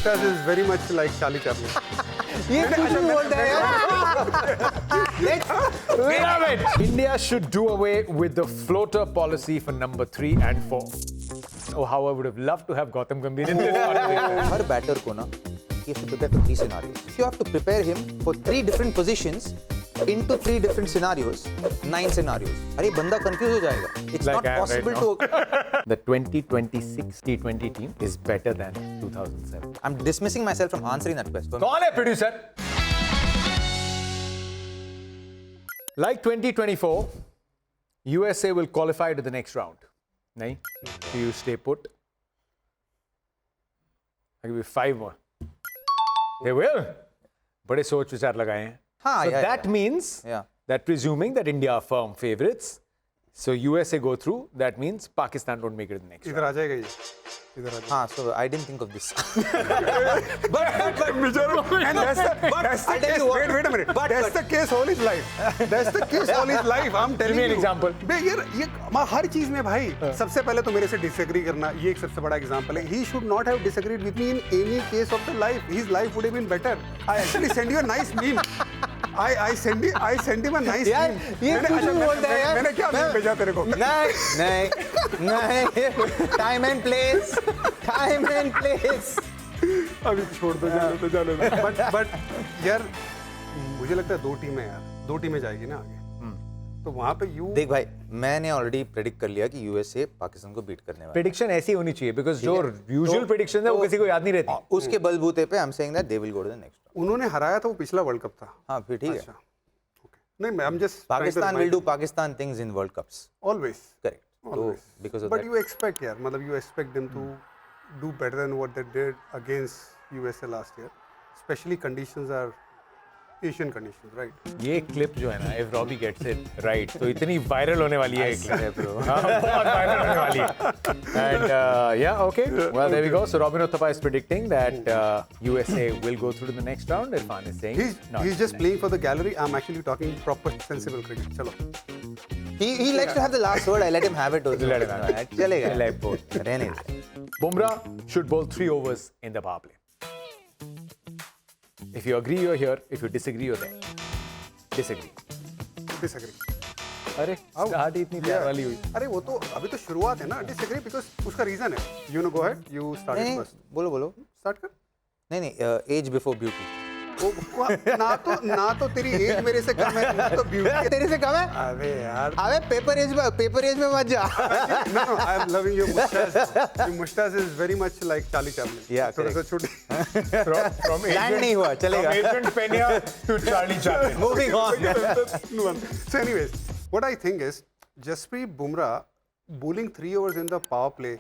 mustache is very much like Charlie Chaplin. ये कुछ भी बोलता है यार. India should do away with the floater policy for number 3 and 4. Oh, how I would have loved to have Gautam Gambhir in this conversation. हर batter को ना he has to prepare for 3 scenarios. If you have to prepare him for 3 different positions into 3 different scenarios, 9 scenarios. अरे बंदा confused हो जाएगा. It's Like not I am possible right to. The 2026 T20 team is better than 2007. I'm dismissing myself from answering that question. कौन है producer? Like 2024, USA will qualify to the next round. नहीं? Do you stay put? I'll give you 5 more. They will. बड़े सोच विचार लगाए हैं. हाँ, So yeah, that means Yeah. that presuming that India are firm favorites, so USA go through, that means Pakistan don't make it to the next round. इधर आ जाएगा ये. इधर आ जाएगा. हाँ, so I didn't think of this. And that's the I tell case. you what. Wait a minute. That's the case all his life. That's the case all his life. I'm telling Give me an you. example. बे ये हर चीज में भाई सबसे पहले तो मेरे से disagree करना ये एक सबसे बड़ा एग्जांपल है. He should not have disagreed with me in any case of the life. His life would have been better. I actually send you a nice meme. I send him a nice यार, meme. ये मैंने- कुछ अच्छा, भी बोलता है यार. मैंने क्या meme भेजा तेरे को? नहीं. Time and place. Time and place. अभी छोड़ दो जाने दो. But यार मुझे लगता है 2 टीमें यार 2 टीमें जाएगी ना आगे. तो वहाँ पे यू देख भाई, मैंने ऑलरेडी प्रेडिक्ट कर लिया कि यूएसए पाकिस्तान को बीट करने वाला है. Prediction ऐसी होनी चाहिए because जो usual predictions है वो किसी को याद नहीं रहती. उसके बलबूते पे I am saying that they will go to the next. उन्होंने हराया था वो पिछला वर्ल्ड कप था. हाँ, फिर ठीक है. अच्छा नहीं मैं just Pakistan will do Pakistan things in World Cups. Always correct. तो because of but that. You expect यार मतलब you expect them to do better than what they did against USA last year. Specially conditions are Asian conditions right. ये clip जो है ना if Robbie gets it right तो इतनी viral होने वाली है ये clip. bro. हाँ, बहुत वायरल होने वाली है. And yeah, okay. Well, there we go. So Robin Uthappa is predicting that USA will go through to the next round. Irfan is saying not. He's just playing for the gallery. I'm actually talking proper sensible cricket. चलो. He likes to have the last word. I let him have it also. Let him have it. चलेगा. Let both. रहने दे. Bumrah should bowl 3 overs in the power play. If you agree, you're here. If you disagree, you're there. Disagree. Disagree. अरे start ही इतनी प्यार वाली हुई. अरे वो तो अभी तो शुरुआत है ना. Disagree because उसका रीजन है. You know, go ahead. You start नहीं, it first. बोलो. Start कर. नहीं, एज बिफोर ब्यूटी. ना तो तेरी एज मेरे से कम है ना तो ब्यूटी तेरे से कम है. अबे यार अबे पेपर एज में मत जा. no I am loving your mustache. Your mustache is very much like Charlie Chaplin. Yeah, थोड़ा सा छोटी. From लैंड नहीं हुआ. चलेगा. From Adrian Peña to Charlie Chaplin. Moving on. So anyways, what I think is Jasprit Bumrah bowling 3 overs in the power play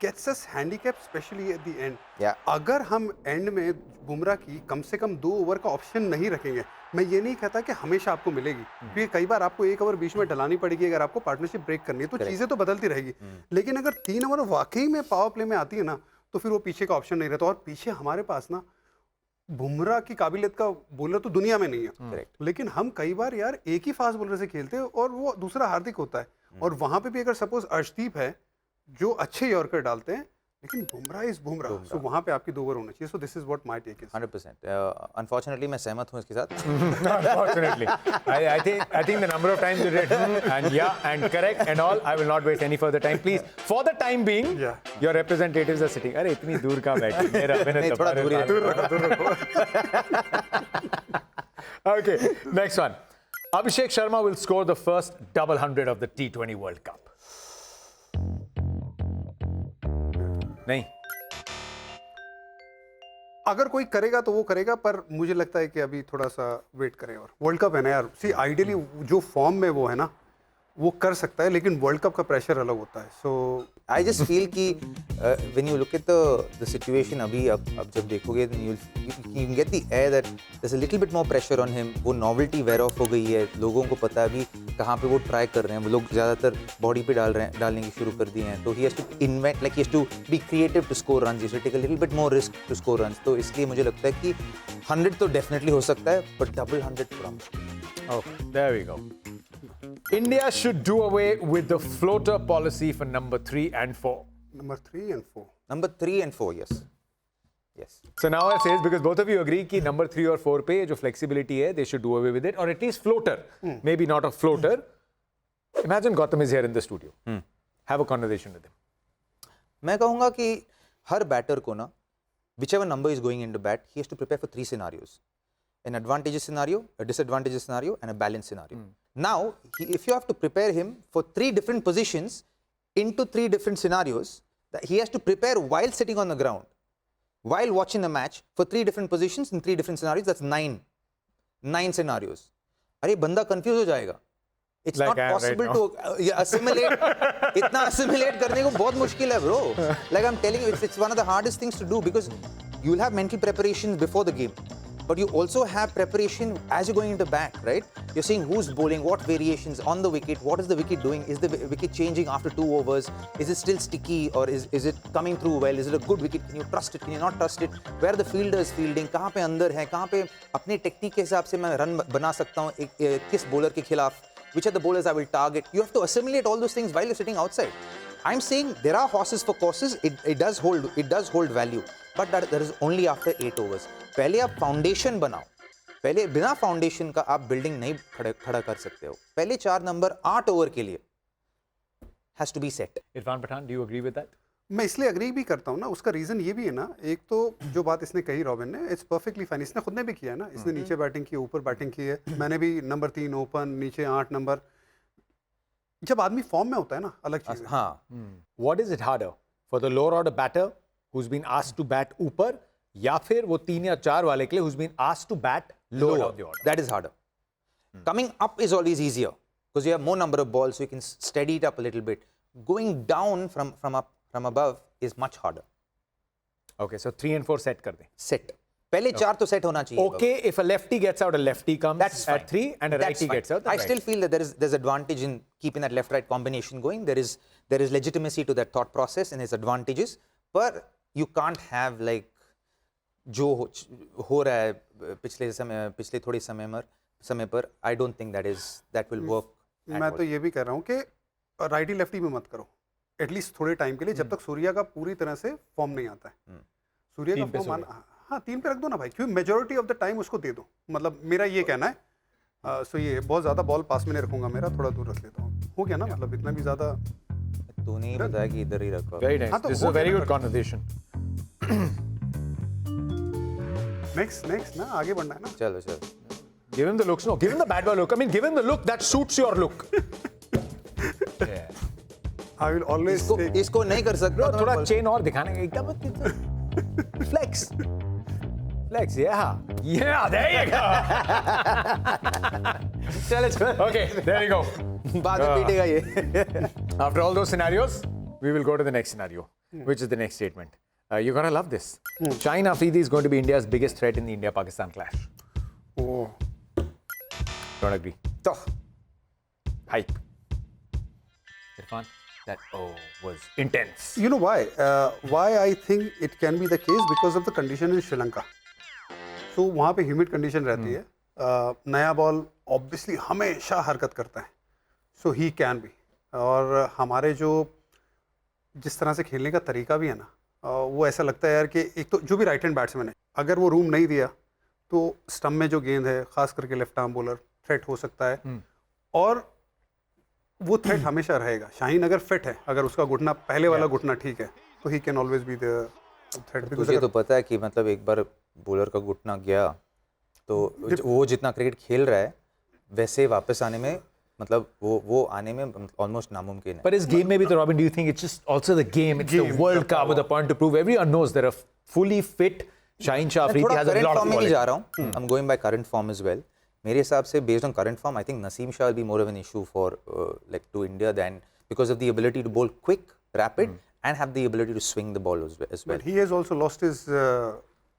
gets us handicap especially at the end. Yeah. अगर हम and में बुमराह की कम से कम 2 over का option नहीं रखेंगे, मैं ये नहीं कहता कि हमेशा आपको मिलेगी, क्योंकि कई बार आपको 1 ओवर बीच में डलानी पड़ेगी अगर आपको पार्टनरशिप ब्रेक करनी है, तो चीज़ें तो बदलती रहेगी. लेकिन अगर 3 ओवर वाकई में पावर प्ले में आती है ना, तो फिर वो पीछे का ऑप्शन नहीं रहता. और पीछे हमारे पास ना बुमराह की काबिलियत का बॉलर तो दुनिया में नहीं है. लेकिन हम कई बार यार एक ही फास्ट बॉलर से खेलते हैं और वो दूसरा हार्दिक होता है. और वहां पे भी अगर सपोज अर्शदीप है जो अच्छे यॉर्कर डालते हैं, लेकिन बुमराह इज बुमराह, सो वहां पे आपकी 2 ओवर होना चाहिए. So this is what my take is. 100%. Unfortunately मैं सहमत हूँ इसके साथ. Unfortunately, I think the number of times you read and yeah and correct and all, I will not waste any further time. Please, for the time being, Yeah. your representatives are sitting. अरे इतनी दूर कहाँ बैठे? मेरा नहीं, थोड़ा दूर ही Okay, next one. Abhishek Sharma will score the first double 100 of the T20 World Cup. नहीं. अगर कोई करेगा तो वो करेगा, पर मुझे लगता है कि अभी थोड़ा सा वेट करें. और वर्ल्ड कप है ना यार, सी आइडियली जो फॉर्म में वो है ना वो कर सकता है, लेकिन वर्ल्ड कप का प्रेशर अलग होता है. सो आई जस्ट फील कि when you look at the situation अभी अब जब देखोगे you can get the air that there is a little bit more pressure on him. वो नॉवेल्टी वेयर ऑफ हो गई है. लोगों को पता है अभी कहाँ पे वो ट्राई कर रहे हैं. वो लोग ज़्यादातर बॉडी पे डालने की शुरू कर दिए हैं. तो he has to invent, like he has to be creative to score runs. He has to take a little bit more risk to score runs. तो इसलिए मुझे लगता है कि 100 तो डेफिनेटली हो सकता है, बट डबल 100 थोड़ा मुश्किल. Okay, there we go. India should do away with the floater policy for number 3 and 4. Number 3 and 4. Number 3 and 4, yes. Yes. So now I say, because both of you agree कि number 3 और 4 पे जो flexibility है, they should do away with it, or at least floater. Maybe not a floater. Imagine Gautam is here in the studio. Have a conversation with him. मैं कहूँगा कि हर batter को ना, whichever number is going into bat, he has to prepare for 3 scenarios. An advantageous scenario, a disadvantageous scenario, and a balanced scenario. Now, if you have to prepare him for 3 different positions into 3 different scenarios, that he has to prepare while sitting on the ground, while watching the match for 3 different positions in 3 different scenarios. That's 9 scenarios. अरे बंदा confused हो जाएगा. It's Like not I am possible right to assimilate. इतना assimilate करने को बहुत मुश्किल है, bro. Like I'm telling you, it's one of the hardest things to do, because you'll have mental preparation before the game, but you also have preparation as you're going into bat, right? You're seeing who's bowling, what variations on the wicket, what is the wicket doing, is the wicket changing after 2 overs, is it still sticky, or is it coming through well, is it a good wicket, can you trust it, can you not trust it, where the fielder is fielding, कहाँ पे अंदर है, कहाँ पे अपने technique के हिसाब से मैं रन बना सकता हूँ किस bowler के खिलाफ, which are the bowlers I will target. You have to assimilate all those things while you're sitting outside. I'm saying there are horses for courses. It does hold value, but that is only after 8 overs. पहले आप foundation बनाओ. पहले बिना foundation का आप building नहीं खड़ा कर सकते हो. पहले 4 नंबर 8 ओवर के लिए has to be set. Irfan Pathan, do you agree with that? मैं इसलिए अग्री भी करता हूँ ना, उसका रीज़न ये भी है ना, एक तो जो बात इसने कही रॉबिन ने, इट्स परफेक्टली फाइन. इसने खुद ने भी किया है ना, इसने नीचे बैटिंग की, ऊपर बैटिंग की है. मैंने भी नंबर 3 ओपन, नीचे 8 नंबर. जब आदमी फॉर्म में होता है ना, अलग चीज़ है. हाँ. What is it harder for the lower order batter who's been asked to bat ऊपर, या फिर वो 3 या 4 वाले के लिए who's been asked to bat lower down the order? That is harder. Coming up is always easier because you have more number of balls, so you can steady it up a little bit. Going down from above is much harder. Okay, so 3 and 4 set कर दें. Set. पहले 4 तो set होना चाहिए. Okay, if a lefty gets out, a lefty comes That's fine. at 3 and a That's righty fine. gets out. I still feel that there's advantage in keeping that left-right combination going. There is legitimacy to that thought process and its advantages. But you can't have like जो हो रहा है पिछले थोड़े समय पर. I don't think that will work. मैं तो ये भी कह रहा हूँ कि राइटी लेफ्टी में मत करो, एटलीस्ट थोड़े टाइम के लिए, जब तक सूर्या का पूरी तरह से फॉर्म नहीं आता है. सूर्या का फॉर्म हाँ 3 पे रख दो ना भाई, क्योंकि मेजोरिटी ऑफ द टाइम उसको दे दो. मतलब मेरा ये कहना है. सो ये बहुत ज़्यादा बॉल पास में नहीं रखूंगा, मेरा थोड़ा दूर रख लेता हूँ. हो गया ना, मतलब इतना भी ज़्यादा तूने ही बताया कि इधर ही रखो. Very nice. हाँ, तो This is हो a very गया good conversation. नेक्स्ट ना, आगे बढ़ना है ना. चलो. Give him the looks. No, give him the bad boy look. I mean, give him the look that suits your look. Yeah. I will always take. इसको नहीं कर सकता. Bro, थोड़ा chain और दिखाने का एकदम flex. Flex, yeah. Yeah, there you go. चलो. Okay, there you go. बाद में पीटेगा ये. After all those scenarios, we will go to the next scenario, which is the next statement. You're gonna love this. Shaheen Afridi is going to be India's biggest threat in the India-Pakistan clash. Oh. Don't agree. तो Hype. Irfan, that was intense. You know why? Why I think it can be the case because of the condition in Sri Lanka. So वहाँ पे humid condition रहती है. नया ball obviously हमेशा हरकत करता है. So he can be. और हमारे जो जिस तरह से खेलने का तरीका भी है ना, वो ऐसा लगता है यार कि एक तो जो भी राइट हैंड बैट्समैन है, अगर वो रूम नहीं दिया तो स्टंप में जो गेंद है, खास करके लेफ्ट आर्म बॉलर, थ्रेट हो सकता है. और वो थ्रेट हमेशा रहेगा. शाहीन अगर फिट है, अगर उसका घुटना पहले वाला घुटना ठीक है, तो he can always be the threat. तुझे तो पता है कि मतलब एक बार बॉलर का घुटना गया तो वो जितना क्रिकेट खेल रहा है वैसे वापस आने में मतलब वो आने में ऑलमोस्ट नामुमकिन है. But his game maybe, Robin, do you think it's just also the game? It's the World Cup with a point to prove. Everyone knows that a fully fit Shaheen Shah Afridi has a lot of quality. जा रहा हूँ. I'm going by current form as well. मेरे हिसाब से based on current form, I think Naseem Shah will be more of an issue for like to India than because of the ability to bowl quick, rapid, and have the ability to swing the ball as well. But he has also lost his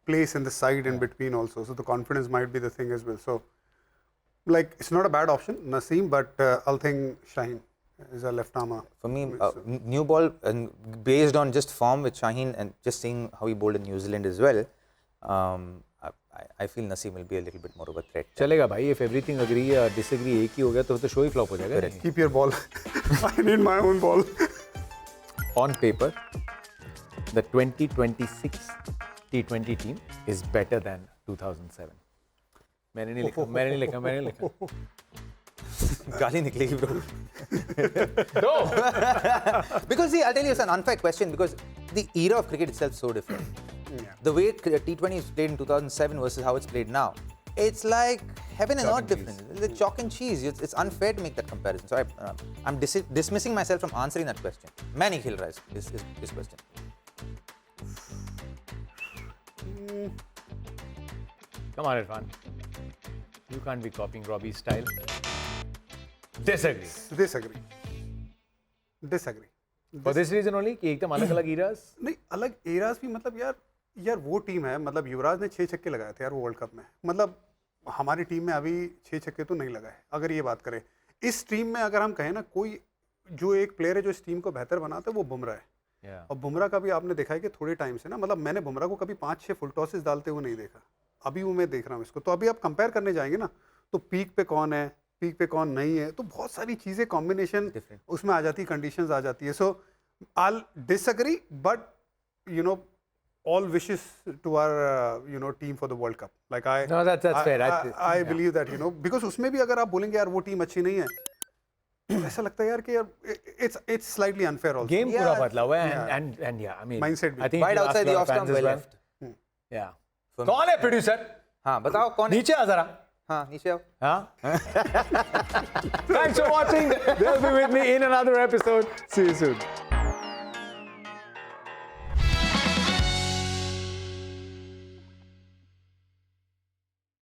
place in the side in between also, so the confidence might be the thing as well. So, like, it's not a bad option, Naseem, but I'll think Shaheen is a left armer. For me, new ball and based on just form with Shaheen and just seeing how he bowled in New Zealand as well, I feel Naseem will be a little bit more of a threat. चलेगा भाई, if everything agree or disagree एक ही हो गया तो show ही flop हो जाएगा. Keep your ball. I need my own ball. On paper, the 2026 T20 team is better than 2007. मैंने नहीं लिखा. गाली निकलेगी bro. No. Because see, I'll tell you, it's an unfair question because the era of cricket itself is so different. Yeah. The way T20 is played in 2007 versus how it's played now, it's like heaven and earth different. The chalk and cheese. It's unfair to make that comparison. So I'm dismissing myself from answering that question. मैं नहीं खेल रहा इस question. Come on, Irfan. You can't be copying Robbie's style. Disagree. Disagree. For this reason only कि एकदम अलग-अलग eras. नहीं, अलग एराज भी मतलब यार वो टीम है, मतलब युवराज ने 6 छक्के लगाए थे यार वो वर्ल्ड कप में. मतलब हमारी टीम में अभी 6 छक्के तो नहीं लगाए. अगर ये बात करें इस टीम में, अगर हम कहें ना, कोई जो एक प्लेयर है जो इस टीम को बेहतर बनाता है वो बुमराह है. Yeah. और बुमराह का भी आपने देखा है कि थोड़े टाइम से ना, मतलब मैंने बुमराह को कभी 5-6 फुल टॉसेस डालते हुए नहीं देखा. अभी वो मैं देख रहा हूँ इसको. तो अभी आप कंपेयर करने जाएंगे ना, तो पीक पे कौन है, पीक पे कौन नहीं है, तो बहुत सारी चीज़ें कॉम्बिनेशन उसमें आ जाती है, कंडीशंस आ जाती है. So I disagree, but you know all wishes to our team for the World Cup. Like No, that's fair. I believe that, because उसमें भी अगर आप बोलेंगे यार वो टीम अच्छी नहीं है, ऐसा लगता है यार कि यार it's slightly unfair also. Game पूरा बदला हुआ है and yeah, I mean, Mindset भी. I think Right you asked outside a the lot off of stump, fans as well well. left. Yeah. From- कौन है producer? हाँ बताओ कौन है? नीचे आ जरा. हाँ नीचे आओ. Huh? Thanks for watching. They'll be with me in another episode. See you soon.